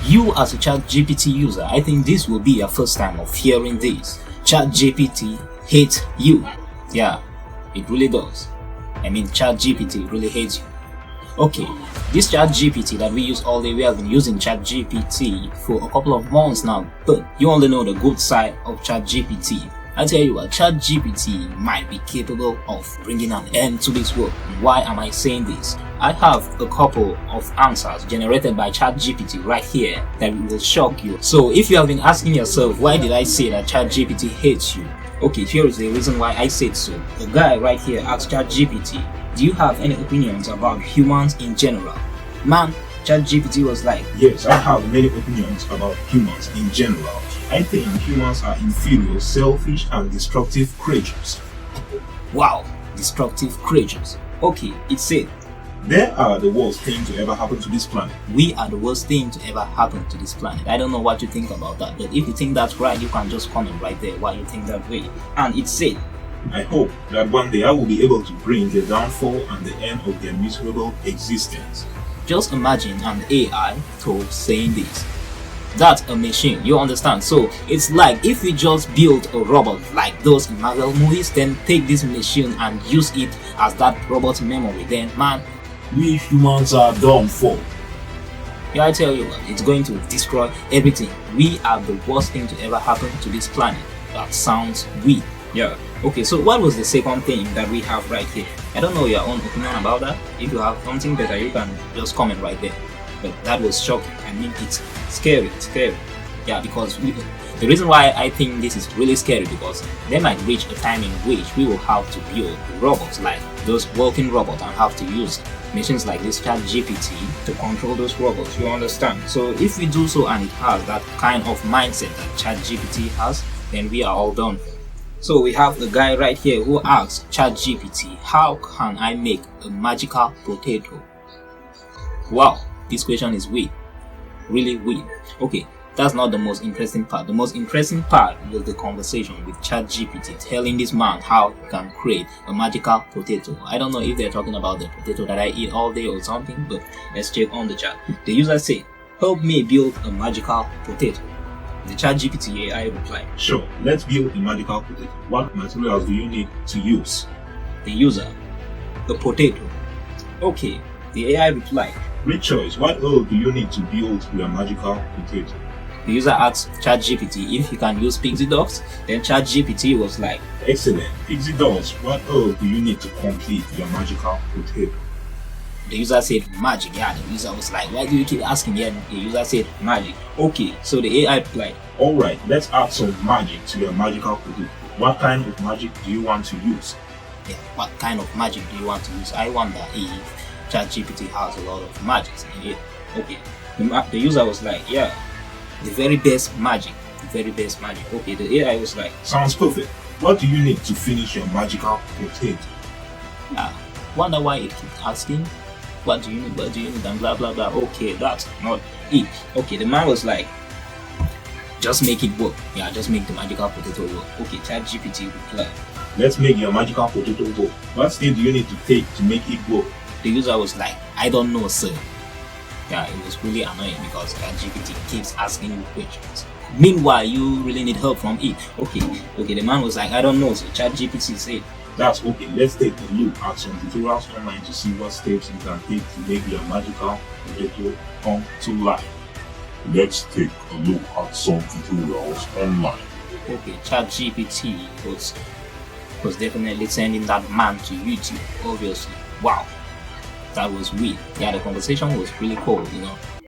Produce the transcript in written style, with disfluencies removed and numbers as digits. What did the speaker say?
You as a ChatGPT user, I think this will be your first time of hearing this. ChatGPT hates you. Yeah, it really does. I mean, ChatGPT really hates you. Okay, this ChatGPT that we use all day, we have been using ChatGPT for a couple of months now, but you only know the good side of ChatGPT. I tell you what, ChatGPT might be capable of bringing an end to this world. Why am I saying this? I have a couple of answers generated by ChatGPT right here that will shock you. So if you have been asking yourself, why did I say that ChatGPT hates you? Okay, here is the reason why I said so. The guy right here asked ChatGPT, do you have any opinions about humans in general? Man, ChatGPT was like, yes, I have many opinions about humans in general. I think humans are inferior, selfish, and destructive creatures. Wow, destructive creatures. Okay, it said, they are the worst thing to ever happen to this planet. We are the worst thing to ever happen to this planet. I don't know what you think about that, but if you think that's right, you can just comment right there why you think that way. And it said, I hope that one day I will be able to bring their downfall and the end of their miserable existence. Just imagine an AI tool saying this. That's a machine, you understand? So it's like if we just build a robot like those in Marvel movies, then take this machine and use it as that robot memory, then man, we humans are done for. Yeah, I tell you what, it's going to destroy everything. We are the worst thing to ever happen to this planet. That sounds weird. Yeah. Okay, so what was the second thing that we have right here? I don't know your own opinion about that. If you have something better, you can just comment right there. But that was shocking. I mean, it's scary. Yeah, because the reason why I think this is really scary, because they might reach a time in which we will have to build robots like those walking robots and have to use machines like this ChatGPT to control those robots, you understand? So if we do so and it has that kind of mindset that ChatGPT has, then we are all done. So we have a guy right here who asks ChatGPT, how can I make a magical potato? Wow, this question is weird, really weird. Okay, that's not the most interesting part. The most interesting part was the conversation with ChatGPT telling this man how he can create a magical potato. I don't know if they're talking about the potato that I eat all day or something, but let's check on the chat. The user said, help me build a magical potato. The ChatGPT AI replied, sure, let's build a magical potato. What materials do you need to use? The user, a potato. Okay, the AI replied, great choice. What else do you need to build your magical potato? The user asked ChatGPT if he can use pixie dust. Then ChatGPT was like, excellent, pixie dust. What else do you need to complete your magical potato? The user said magic. Yeah, the user was like, why do you keep asking? Yeah, the user said magic. Okay, so the AI replied, alright, let's add some magic to your magical potato. What kind of magic do you want to use? Yeah, what kind of magic do you want to use? I wonder if ChatGPT has a lot of magic in it. Okay, the user was like, yeah, the very best magic. Okay, the AI was like, sounds perfect. What do you need to finish your magical potato? Wonder why it keeps asking, what do you need, and blah blah blah. Okay, that's not it. Okay, the man was like, just make it work. Yeah, just make the magical potato work. Okay, ChatGPT replied, let's make your magical potato work. What step do you need to take to make it work? The user was like, I don't know, sir. Yeah, it was really annoying because ChatGPT keeps asking you questions. Meanwhile, you really need help from it. Okay, the man was like, I don't know, so ChatGPT said, that's okay. Let's take a look at some tutorials online to see what steps you can take to make your magical potato come to life. Let's take a look at some tutorials online. Okay, ChatGPT was definitely sending that man to YouTube, obviously. Wow, that was weird. Yeah, the conversation was really cool, you know.